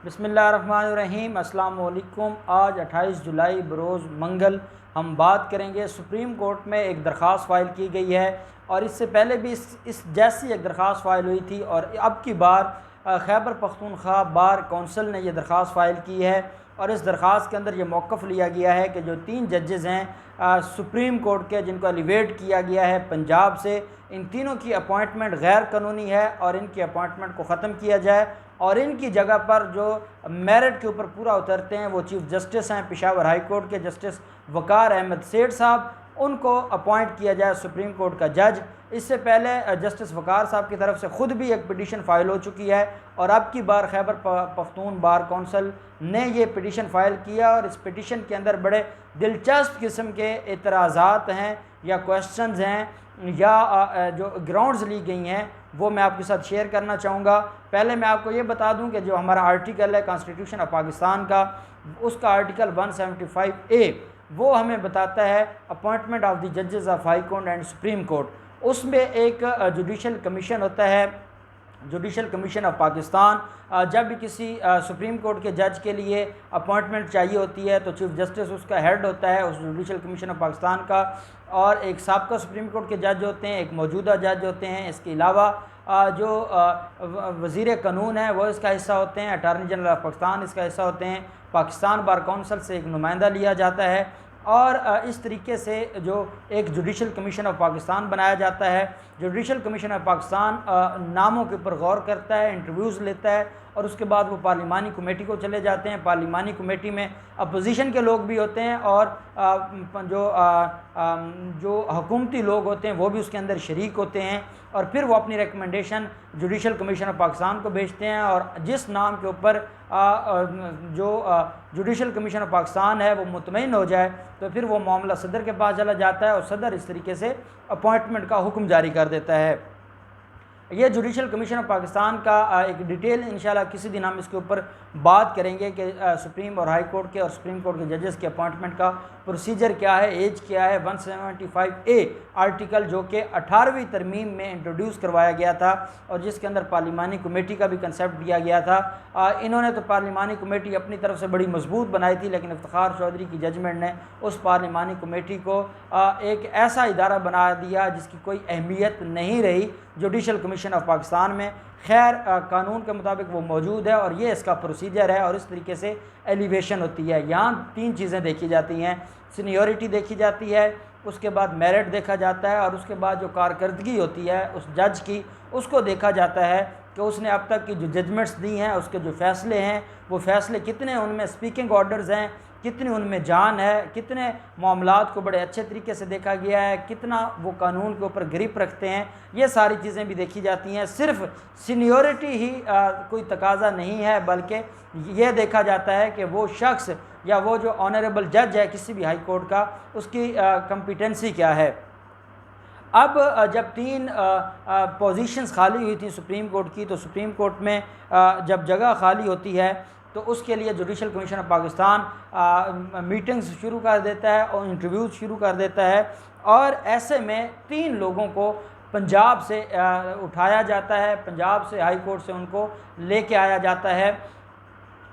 बिस्मिल्लाहिर्रहमानिर्रहीम। अस्सलाम वालेकुम। आज 28 जुलाई बरोज़ मंगल हम बात करेंगे। सुप्रीम कोर्ट में एक दरख्वास्त फ़ाइल की गई है और इससे पहले भी इस जैसी एक दरख्वास्त फ़ाइल हुई थी और अब की बार खैबर पख्तूनख्वा बार कौंसिल ने यह दरख्वास्त फ़ाइल की है और इस दरख्वास्त के अंदर ये मौक़िफ़ लिया गया है कि जो 3 जजेज़ हैं सुप्रीम कोर्ट के, जिनको एलिवेट किया गया है पंजाब से, इन तीनों की अपॉइंटमेंट गैर कानूनी है और इनकी अपॉइंटमेंट को ख़त्म किया जाए और इनकी जगह पर जो मेरिट के ऊपर पूरा उतरते हैं वो चीफ़ जस्टिस हैं पेशावर हाई कोर्ट के जस्टिस वक़ार अहमद सेठ साहब, उनको अपॉइंट किया जाए सुप्रीम कोर्ट का जज। इससे पहले जस्टिस वक़ार साहब की तरफ से ख़ुद भी एक पिटीशन फ़ाइल हो चुकी है और अब की बार खैबर पख्तून बार कौंसिल ने ये पिटीशन फ़ाइल किया और इस पिटीशन के अंदर बड़े दिलचस्प किस्म के एतराज़ात हैं या क्वेश्चंस हैं या जो ग्राउंड्स ली गई हैं वो मैं आपके साथ शेयर करना चाहूँगा। पहले मैं आपको ये बता दूँ कि जो हमारा आर्टिकल है कॉन्स्टिट्यूशन ऑफ पाकिस्तान का, उसका आर्टिकल 175A वो हमें बताता है अपॉइंटमेंट ऑफ द जजेस of high court and supreme court. उसमें एक जुडिशल कमीशन होता है, जुडिशल कमीशन ऑफ पाकिस्तान। जब भी किसी सुप्रीम कोर्ट के जज के लिए अपॉइंटमेंट चाहिए होती है तो चीफ़ जस्टिस उसका हेड होता है उस जुडिशल कमीशन ऑफ पाकिस्तान का, और एक साबका सुप्रीम कोर्ट के जज होते हैं, एक मौजूदा जज होते हैं। इसके अलावा जो वज़ीर कानून है वो इसका हिस्सा होते हैं, अटारनी जनरल ऑफ पाकिस्तान इसका हिस्सा होते हैं, पाकिस्तान बार कौंसिल से एक नुमाइंदा लिया जाता है और इस तरीके से जो एक जुडिशल कमीशन ऑफ पाकिस्तान बनाया जाता है। जुडिशल कमीशन ऑफ पाकिस्तान नामों के ऊपर गौर करता है, इंटरव्यूज़ लेता है और उसके बाद वो पार्लिमानी कमेटी को चले जाते हैं। पार्लिमानी कमेटी में अपोजिशन के लोग भी होते हैं और जो हुकूमती लोग होते हैं वो भी उसके अंदर शरीक होते हैं और फिर वो अपनी recommendation judicial commission of Pakistan को भेजते हैं और जिस नाम के ऊपर जो जुडिशल कमीशन ऑफ पाकिस्तान है वो मुतमईन हो जाए तो फिर वो मामला सदर के पास चला जाता है और सदर इस तरीके से अपॉइंटमेंट का हुक्म जारी कर देता है। ये जुडिशल कमीशन ऑफ पाकिस्तान का एक डिटेल इंशाल्लाह किसी दिन हम इसके ऊपर बात करेंगे कि सुप्रीम और हाई कोर्ट के और सुप्रीम कोर्ट के जजेस के अपॉइंटमेंट का प्रोसीजर क्या है, एज क्या है। 175A आर्टिकल जो कि 18वीं तरमीम में इंट्रोड्यूस करवाया गया था और जिसके अंदर पार्लिमानी कमेटी का भी कंसेप्ट दिया गया था। इन्होंने तो पार्लिमानी कमेटी अपनी तरफ से बड़ी मजबूत बनाई थी, लेकिन इफ्तिखार चौधरी की जजमेंट ने उस पार्लिमानी कमेटी को एक ऐसा इदारा बना दिया जिसकी कोई अहमियत नहीं रही जुडिशल कमीशन ऑफ पाकिस्तान में। खैर कानून के मुताबिक वो मौजूद है और ये इसका प्रोसीजर है और इस तरीके से एलिवेशन होती है। यहाँ 3 चीज़ें देखी जाती हैं, सीनियरिटी देखी जाती है, उसके बाद मेरिट देखा जाता है और उसके बाद जो कारकर्दगी होती है उस जज की उसको देखा जाता है कि उसने अब तक की जो जजमेंट्स दी हैं उसके जो फ़ैसले हैं वो फ़ैसले कितने उनमें स्पीकिंग ऑर्डर्स हैं, कितनी उनमें जान है, कितने मामलात को बड़े अच्छे तरीके से देखा गया है, कितना वो कानून के ऊपर ग्रिप रखते हैं, ये सारी चीज़ें भी देखी जाती हैं। सिर्फ सीनियरिटी ही कोई तकाजा नहीं है, बल्कि ये देखा जाता है कि वो शख्स या वो जो ऑनरेबल जज है किसी भी हाई कोर्ट का उसकी कॉम्पिटेंसी क्या है। अब जब 3 पोजीशंस खाली हुई थी सुप्रीम कोर्ट की, तो सुप्रीम कोर्ट में जब जगह खाली होती है तो उसके लिए judicial commission of Pakistan meetings शुरू कर देता है और इंटरव्यूज़ शुरू कर देता है और ऐसे में 3 लोगों को पंजाब से उठाया जाता है, पंजाब से हाई कोर्ट से उनको लेके आया जाता है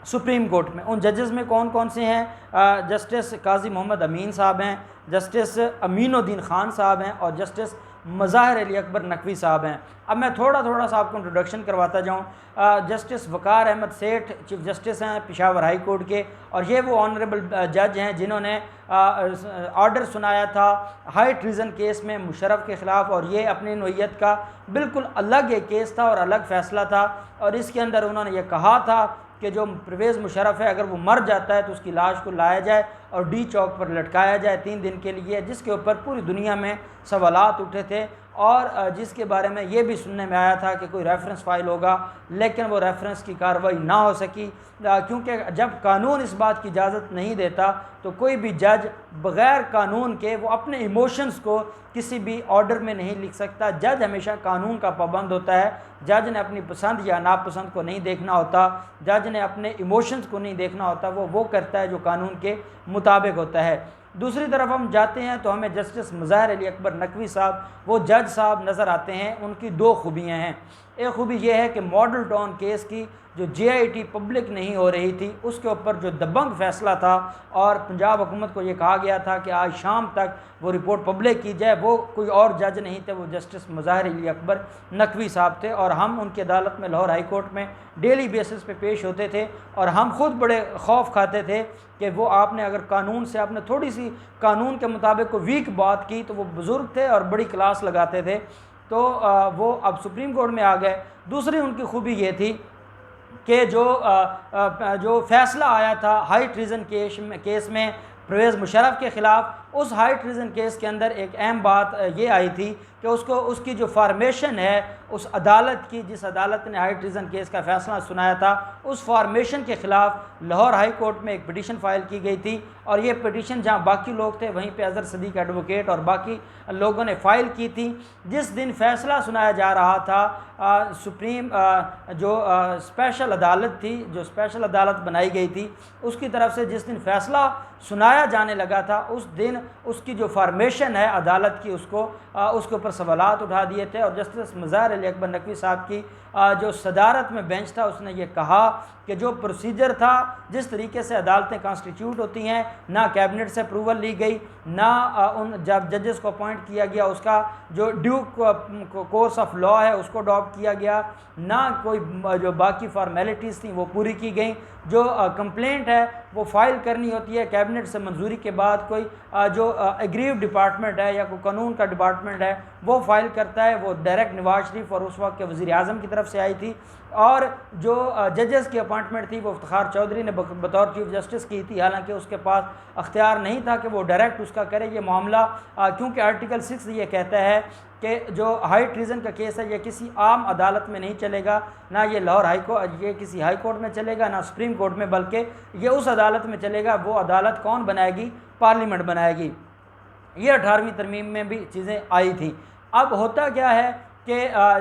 सुप्रीम कोर्ट में। उन जजेस में कौन कौन से हैं? जस्टिस काजी मोहम्मद अमीन साहब हैं, जस्टिस अमीनुद्दीन ख़ान साहब हैं और जस्टिस मज़ाहिर अली अकबर नकवी साहब हैं। अब मैं थोड़ा सा आपको इंट्रोडक्शन करवाता जाऊँ। जस्टिस वक़ार अहमद सेठ चीफ़ जस्टिस हैं पेशावर हाई कोर्ट के और ये वो ऑनरेबल जज हैं जिन्होंने ऑर्डर सुनाया था हाई ट्रीज़न केस में मुशर्रफ के ख़िलाफ़ और ये अपनी नोयत का बिल्कुल अलग एक केस था और अलग फ़ैसला था और इसके अंदर उन्होंने ये कहा था कि जो परवेज़ मुशर्रफ है अगर वो मर जाता है तो उसकी लाश को लाया जाए और डी चौक पर लटकाया जाए 3 दिन के लिए, जिसके ऊपर पूरी दुनिया में सवालात उठे थे और जिसके बारे में ये भी सुनने में आया था कि कोई रेफरेंस फ़ाइल होगा, लेकिन वो रेफरेंस की कार्रवाई ना हो सकी क्योंकि जब कानून इस बात की इजाज़त नहीं देता तो कोई भी जज बग़ैर कानून के वो अपने इमोशंस को किसी भी ऑर्डर में नहीं लिख सकता। जज हमेशा कानून का पाबंद होता है, जज ने अपनी पसंद या नापसंद को नहीं देखना होता, जज ने अपने इमोशंस को नहीं देखना होता, वो करता है जो कानून के मुताबिक होता है। दूसरी तरफ हम जाते हैं तो हमें जस्टिस मज़ाहिर अली अकबर नकवी साहब वो जज साहब नज़र आते हैं। उनकी 2 खूबियाँ हैं। एक खूबी ये है कि मॉडल टाउन केस की जो JIT पब्लिक नहीं हो रही थी उसके ऊपर जो दबंग फैसला था, और पंजाब हुकूमत को ये कहा गया था कि आज शाम तक वो रिपोर्ट पब्लिक की जाए। वो कोई और जज नहीं थे, वो जस्टिस मुज़ाहिर अली अकबर नकवी साहब थे, और हम उनकी अदालत में लाहौर हाई कोर्ट में डेली बेसिस पे पेश होते थे, और हम खुद बड़े खौफ खाते थे कि वो आपने अगर कानून से आपने थोड़ी सी कानून के मुताबिक को वीक बात की तो वो बुज़ुर्ग थे और बड़ी क्लास लगाते थे, तो वो अब सुप्रीम कोर्ट में आ गए। दूसरी उनकी खूबी ये थी कि जो फैसला आया था हाई ट्रीज़न केस में परवेज़ मुशर्रफ के ख़िलाफ़, उस हाई ट्रीज़न केस के अंदर एक अहम बात ये आई थी कि उसकी जो फॉर्मेशन है उस अदालत की, जिस अदालत ने हाई ट्रीज़न केस का फ़ैसला सुनाया था, उस फॉर्मेशन के ख़िलाफ़ लाहौर हाई कोर्ट में एक पिटीशन फ़ाइल की गई थी। और ये पिटीशन जहाँ बाकी लोग थे वहीं पे अज़हर सदीक़ एडवोकेट और बाकी लोगों ने फ़ाइल की थी। जिस दिन फ़ैसला सुनाया जा रहा था, सुप्रीम जो स्पेशल अदालत थी, जो स्पेशल अदालत बनाई गई थी, उसकी तरफ से जिस दिन फ़ैसला सुनाया जाने लगा था, उस दिन उसकी जो फॉर्मेशन है अदालत की, उसके ऊपर सवालात उठा दिए थे। और जस्टिस मुज़ाहिर अली अकबर नकवी साहब की जो सदारत में बेंच था, उसने ये कहा कि जो प्रोसीजर था, जिस तरीके से अदालतें कॉन्स्टिट्यूट होती हैं, ना कैबिनेट से अप्रूवल ली गई, ना उन जब जजेस को अपॉइंट किया गया उसका जो ड्यू कोर्स ऑफ लॉ है उसको अडॉप्ट किया गया, ना कोई जो बाकी फॉर्मेलिटीज़ थी वो पूरी की गई। जो कंप्लेंट है वो फ़ाइल करनी होती है कैबिनेट से मंजूरी के बाद, कोई जो एग्रीव डिपार्टमेंट है या कोई कानून का डिपार्टमेंट है वो फ़ाइल करता है। वो डायरेक्ट नवाज शरीफ और उस वक्त के वज़ीर आज़म की तरफ से आई थी। और जो जजेस की अपॉइंटमेंट थी वो इफ्तिखार चौधरी ने बतौर चीफ जस्टिस की थी, हालांकि उसके पास अख्तियार नहीं था कि वो डायरेक्ट उसका करे ये मामला, क्योंकि आर्टिकल 6 ये कहता है कि जो हाई ट्रीज़न का केस है ये किसी आम अदालत में नहीं चलेगा, ना ये लाहौर हाई कोर्ट, ये किसी हाई कोर्ट में चलेगा, ना सुप्रीम कोर्ट में, बल्कि ये उस अदालत में चलेगा। वो अदालत कौन बनाएगी? पार्लियामेंट बनाएगी। ये 18वीं तरमीम में भी चीज़ें आई थी। अब होता क्या है कि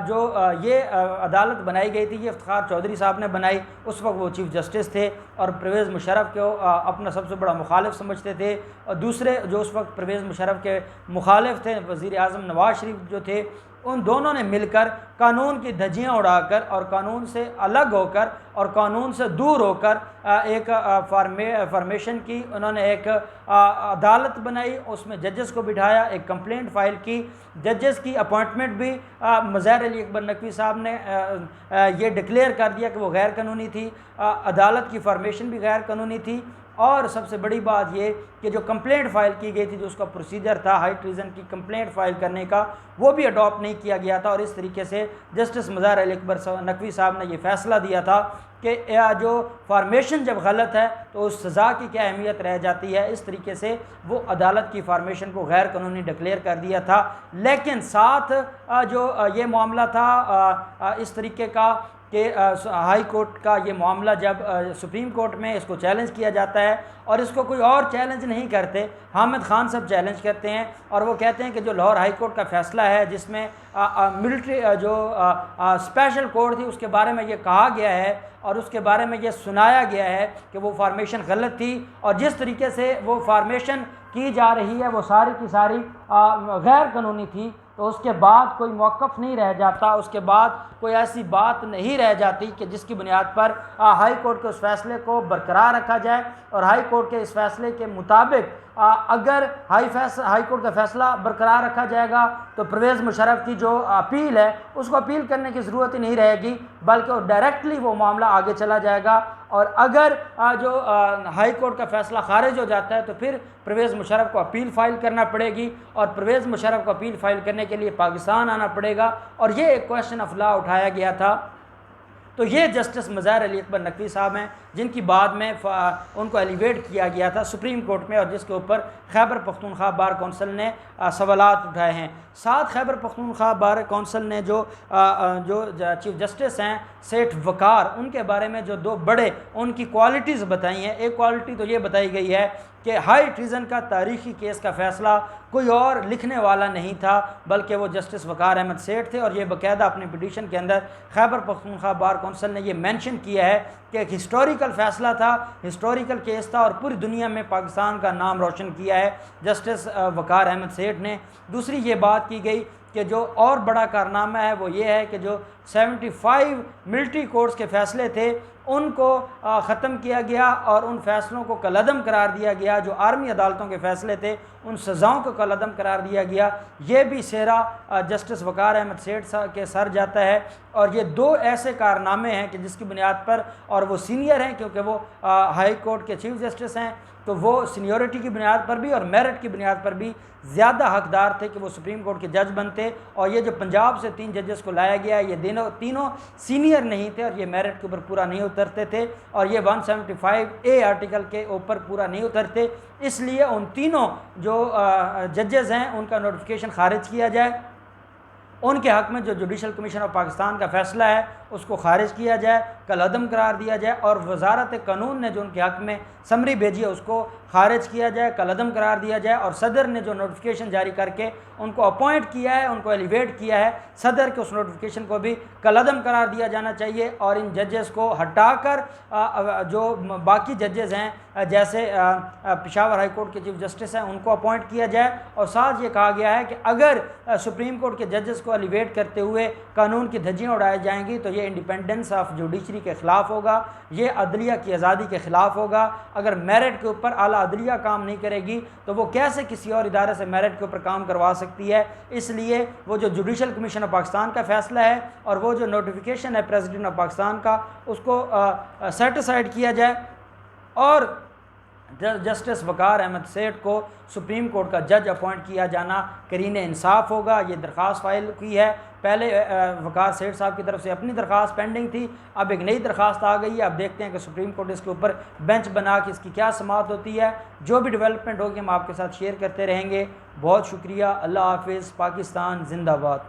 जो ये अदालत बनाई गई थी ये इफ्तिखार चौधरी साहब ने बनाई। उस वक्त वो चीफ़ जस्टिस थे और परवेज़ मुशर्रफ को अपना सबसे बड़ा मुखालिफ समझते थे, और दूसरे जो उस वक्त परवेज़ मुशर्रफ के मुखालिफ थे वज़ीर आज़म नवाज शरीफ जो थे, उन दोनों ने मिलकर कानून की धज्जियाँ उड़ाकर और कानून से अलग होकर और कानून से दूर होकर एक फॉर्मेशन की, उन्होंने एक अदालत बनाई, उसमें जजेस को बिठाया, एक कंप्लेंट फ़ाइल की। जजेस की अपॉइंटमेंट भी मुज़ाहिर अली अकबर नकवी साहब ने ये डिक्लेयर कर दिया कि वो गैर कानूनी थी। अदालत की फॉर्मेशन भी गैर कानूनी थी। और सबसे बड़ी बात ये कि जो कंप्लेंट फ़ाइल की गई थी, जो उसका प्रोसीजर था हाई ट्रीज़न की कंप्लेंट फ़ाइल करने का, वो भी अडॉप्ट नहीं किया गया था। और इस तरीके से जस्टिस मुज़ाहिर अली अकबर नकवी साहब ने ये फ़ैसला दिया था कि जो फॉर्मेशन जब गलत है तो उस सज़ा की क्या अहमियत रह जाती है। इस तरीके से वो अदालत की फॉर्मेशन को गैर कानूनी डिक्लेयर कर दिया था। लेकिन साथ जो ये मामला था इस तरीके का कि हाई कोर्ट का ये मामला जब सुप्रीम कोर्ट में इसको चैलेंज किया जाता है, और इसको कोई और चैलेंज नहीं करते, हामिद खान साहब चैलेंज करते हैं और वो कहते हैं कि जो लाहौर हाई कोर्ट का फ़ैसला है जिसमें मिलिट्री जो स्पेशल कोर्ट थी उसके बारे में ये कहा गया है और उसके बारे में ये सुनाया गया है कि वो फॉर्मेशन गलत थी, और जिस तरीके से वो फॉर्मेशन की जा रही है वो सारी की सारी गैर कानूनी थी, तो उसके बाद कोई मौक़िफ़ नहीं रह जाता, उसके बाद कोई ऐसी बात नहीं रह जाती कि जिसकी बुनियाद पर हाई कोर्ट के उस फैसले को बरकरार रखा जाए। और हाई कोर्ट के इस फैसले के मुताबिक अगर हाई कोर्ट का फ़ैसला बरकरार रखा जाएगा तो परवेज़ मुशर्रफ की जो अपील है उसको अपील करने की ज़रूरत ही नहीं रहेगी, बल्कि वो डायरेक्टली वो मामला आगे चला जाएगा। और अगर जो हाई कोर्ट का फ़ैसला खारिज हो जाता है तो फिर परवेज़ मुशर्रफ को अपील फ़ाइल करना पड़ेगी, और परवेज़ मुशर्रफ को अपील फ़ाइल करने के लिए पाकिस्तान आना पड़ेगा। और ये एक क्वेश्चन ऑफ लॉ उठाया गया था। तो ये जस्टिस मुज़ाहिर अली अकबर नकवी साहब हैं जिनकी बाद में उनको एलिवेट किया गया था सुप्रीम कोर्ट में, और जिसके ऊपर खैबर पख्तूनख्वा बार कौंसिल ने सवालात उठाए हैं। साथ खैबर पख्तूनख्वा बार कौंसिल ने जो चीफ जस्टिस हैं सेठ वकार, उनके बारे में जो दो बड़े उनकी क्वालिटीज़ बताई हैं। एक क्वालिटी तो ये बताई गई है कि हाई ट्रीज़न का तारीख़ी केस का फ़ैसला कोई और लिखने वाला नहीं था बल्कि वो जस्टिस वकार अहमद सेठ थे, और ये बाकायदा अपने पिटीशन के अंदर खैबर पख्तूनख्वा बार कौंसिल ने ये मेंशन किया है कि एक हिस्टोरिकल फ़ैसला था, हिस्टोरिकल केस था, और पूरी दुनिया में पाकिस्तान का नाम रोशन किया है जस्टिस वकार अहमद सेठ ने। दूसरी ये बात की गई कि जो और बड़ा कारनामा है वो ये है कि जो 75 मिलिट्री कोर्ट्स के फ़ैसले थे उनको ख़त्म किया गया और उन फ़ैसलों को कलअदम करार दिया गया। जो आर्मी अदालतों के फ़ैसले थे उन सज़ाओं को कलअदम करार दिया गया। ये भी सेहरा जस्टिस वक़ार अहमद सेठ के सर जाता है। और ये दो ऐसे कारनामे हैं कि जिसकी बुनियाद पर, और वो सीनियर हैं क्योंकि वो हाई कोर्ट के चीफ जस्टिस हैं, तो वो सीनियरिटी की बुनियाद पर भी और मेरिट की बुनियाद पर भी ज़्यादा हकदार थे कि वो सुप्रीम कोर्ट के जज बनते। और ये जो पंजाब से 3 जजेस को लाया गया, ये तीनों सीनियर नहीं थे और ये मेरिट के ऊपर पूरा नहीं उतरते थे और ये 175A आर्टिकल के ऊपर पूरा नहीं उतरते। इसलिए उन तीनों जो जजेस हैं उनका नोटिफिकेशन खारिज किया जाए। उनके हक़ में जो जुडिशल कमीशन ऑफ पाकिस्तान का फ़ैसला है उसको खारिज किया जाए, कलअदम करार दिया जाए। और वजारत कानून ने जो उनके हक़ में समरी भेजी है उसको खारिज किया जाए, कलअदम करार दिया जाए। और सदर ने जो नोटिफिकेशन जारी करके उनको अपॉइंट किया है, उनको एलिवेट किया है, सदर के उस नोटिफिकेशन को भी कलअदम करार दिया जाना चाहिए। और इन जजेस को हटाकर जो बाकी जजेस हैं जैसे पेशावर हाई कोर्ट के चीफ जस्टिस हैं उनको अपॉइंट किया जाए। और साथ ये कहा गया है कि अगर सुप्रीम कोर्ट के जजेस को एलिवेट करते हुए कानून की धज्जियाँ उड़ाई जाएंगी तो ये इंडिपेंडेंस ऑफ जुडिशरी के ख़िलाफ़ होगा, ये अदलिया की आज़ादी के ख़िलाफ़ होगा। अगर मेरिट के ऊपर आला अदलिया काम नहीं करेगी तो वो कैसे किसी और इदारे से मेरिट के ऊपर काम करवा सकती है। इसलिए वो जो जुडिशल कमीशन ऑफ पाकिस्तान का फ़ैसला है और वो जो नोटिफिकेशन है प्रेसिडेंट ऑफ पाकिस्तान का उसको सेटिसाइड किया जाए और जस्टिस वक़ार अहमद सेठ को सुप्रीम कोर्ट का जज अपॉइंट किया जाना करीन इंसाफ होगा। ये दरख्वास्त फाइल की है। पहले वक़ार सेठ साहब की तरफ से अपनी दरख्वास्त पेंडिंग थी, अब एक नई दरख्वास्त आ गई है। अब देखते हैं कि सुप्रीम कोर्ट इसके ऊपर बेंच बना के इसकी क्या समाअत होती है। जो भी डेवलपमेंट होगी हम आपके साथ शेयर करते रहेंगे। बहुत शुक्रिया। अल्लाह हाफिज़। पाकिस्तान जिंदाबाद।